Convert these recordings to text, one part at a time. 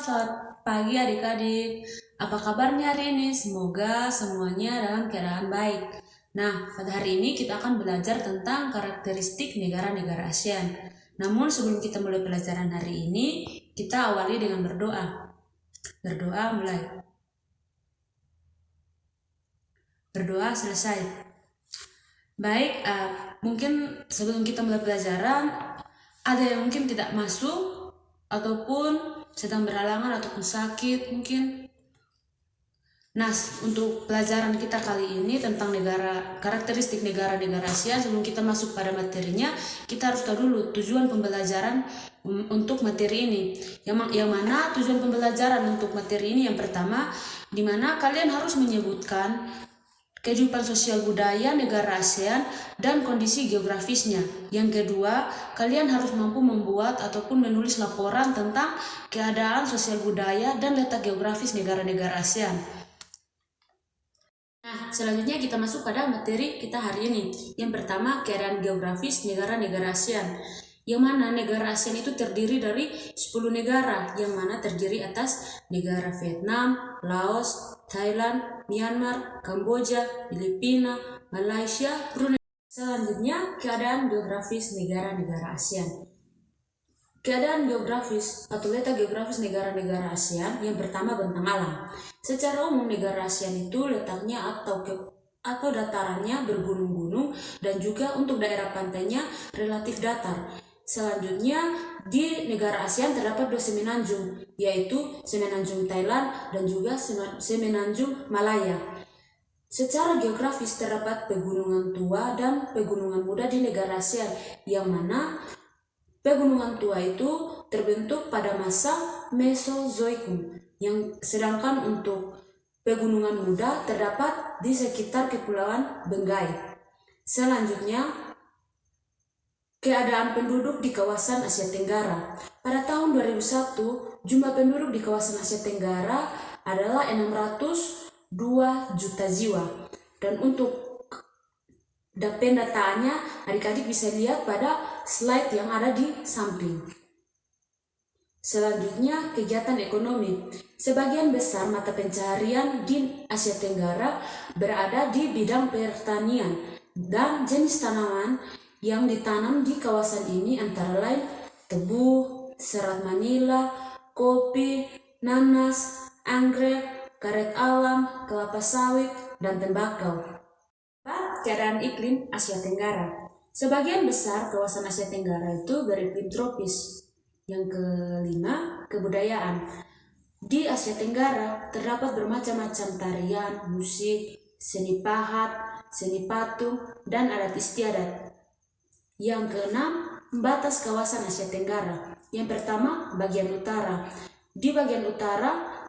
selamat pagi adik-adik. Apa kabarnya hari ini? Semoga semuanya dalam keadaan baik. Nah, pada hari ini kita akan belajar tentang karakteristik negara-negara ASEAN. Namun sebelum kita mulai pelajaran hari ini, kita awali dengan berdoa. Berdoa mulai. Berdoa selesai. Baik, mungkin sebelum kita mulai pelajaran, ada yang mungkin tidak masuk ataupun sedang berhalangan ataupun sakit mungkin. Nah, untuk pelajaran kita kali ini tentang karakteristik negara-negara ASEAN, sebelum kita masuk pada materinya, kita harus tahu dulu tujuan pembelajaran untuk materi ini. Yang mana tujuan pembelajaran untuk materi ini yang pertama, di mana kalian harus menyebutkan kehidupan sosial budaya negara ASEAN dan kondisi geografisnya. Yang kedua, kalian harus mampu membuat ataupun menulis laporan tentang keadaan sosial budaya dan letak geografis negara-negara ASEAN. Nah, selanjutnya kita masuk pada materi kita hari ini. Yang pertama, keadaan geografis negara-negara ASEAN. Yang mana negara ASEAN itu terdiri dari 10 negara, yang mana terdiri atas negara Vietnam, Laos, Thailand, Myanmar, Kamboja, Filipina, Malaysia, Brunei. Selanjutnya, keadaan geografis negara-negara ASEAN. Keadaan geografis atau letak geografis negara-negara ASEAN yang pertama bentang alam. Secara umum negara ASEAN itu letaknya atau datarannya bergunung-gunung dan juga untuk daerah pantainya relatif datar. Selanjutnya di negara ASEAN terdapat 2 semenanjung, yaitu semenanjung Thailand dan juga semenanjung Malaya. Secara geografis terdapat pegunungan tua dan pegunungan muda di negara ASEAN, yang mana pegunungan tua itu terbentuk pada masa Mesozoikum, yang sedangkan untuk pegunungan muda terdapat di sekitar Kepulauan Bengai. Selanjutnya, keadaan penduduk di kawasan Asia Tenggara. Pada tahun 2001, jumlah penduduk di kawasan Asia Tenggara adalah 602 juta jiwa. Dan untuk pendataannya, adik-adik bisa lihat pada slide yang ada di samping. Selanjutnya, kegiatan ekonomi. Sebagian besar mata pencaharian di Asia Tenggara berada di bidang pertanian dan jenis tanaman yang ditanam di kawasan ini antara lain tebu, serat Manila, kopi, nanas, anggrek, karet alam, kelapa sawit, dan tembakau. Keadaan iklim Asia Tenggara. Sebagian besar kawasan Asia Tenggara itu beriklim tropis. Yang kelima, kebudayaan. Di Asia Tenggara terdapat bermacam-macam tarian, musik, seni pahat, seni patung, dan adat istiadat. Yang keenam, batas kawasan Asia Tenggara. Yang pertama, bagian utara. Di bagian utara,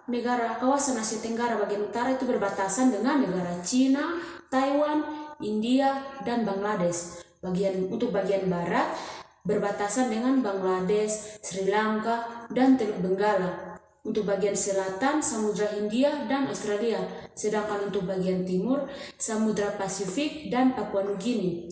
kawasan Asia Tenggara bagian utara itu berbatasan dengan negara Cina, Taiwan, India, dan Bangladesh. Untuk bagian barat, berbatasan dengan Bangladesh, Sri Lanka, dan Teluk Benggala. Untuk bagian selatan, Samudra Hindia dan Australia. Sedangkan untuk bagian timur, Samudra Pasifik dan Papua Nugini.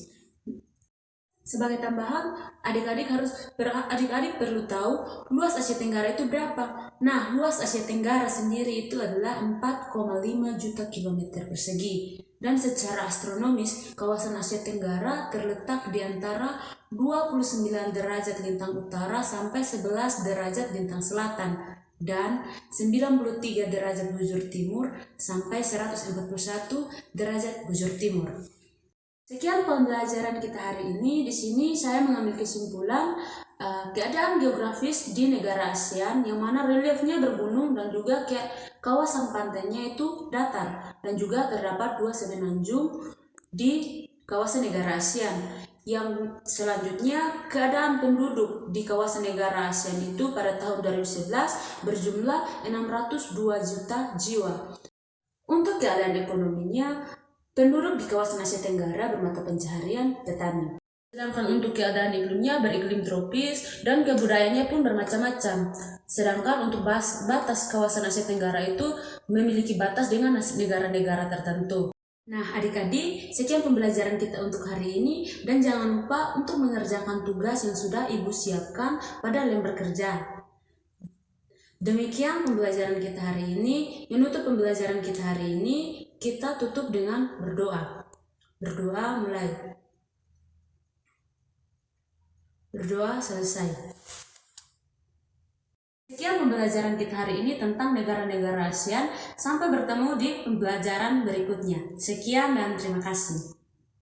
Sebagai tambahan, adik-adik perlu tahu luas Asia Tenggara itu berapa. Nah, luas Asia Tenggara sendiri itu adalah 4,5 juta kilometer persegi. Dan secara astronomis, kawasan Asia Tenggara terletak di antara 29 derajat lintang utara sampai 11 derajat lintang selatan dan 93 derajat bujur timur sampai 141 derajat bujur timur. Sekian pembelajaran kita hari ini. Di sini saya mengambil kesimpulan keadaan geografis di negara ASEAN yang mana reliefnya bergunung dan juga kawasan pantainya itu datar dan juga terdapat 2 semenanjung di kawasan negara ASEAN. Yang selanjutnya, keadaan penduduk di kawasan negara ASEAN itu pada tahun 2011 berjumlah 602 juta jiwa. Untuk keadaan ekonominya, penduduk di kawasan Asia Tenggara bermata pencaharian petani. Sedangkan untuk keadaan iklimnya beriklim tropis dan kebudayaannya pun bermacam-macam. Sedangkan untuk batas kawasan Asia Tenggara itu memiliki batas dengan negara-negara tertentu. Nah, adik-adik, sekian pembelajaran kita untuk hari ini dan jangan lupa untuk mengerjakan tugas yang sudah Ibu siapkan pada lembar kerja. Demikian pembelajaran kita hari ini. Menutup pembelajaran kita hari ini, kita tutup dengan berdoa. Berdoa mulai. Berdoa selesai. Sekian pembelajaran kita hari ini tentang negara-negara ASEAN. Sampai bertemu di pembelajaran berikutnya. Sekian dan terima kasih.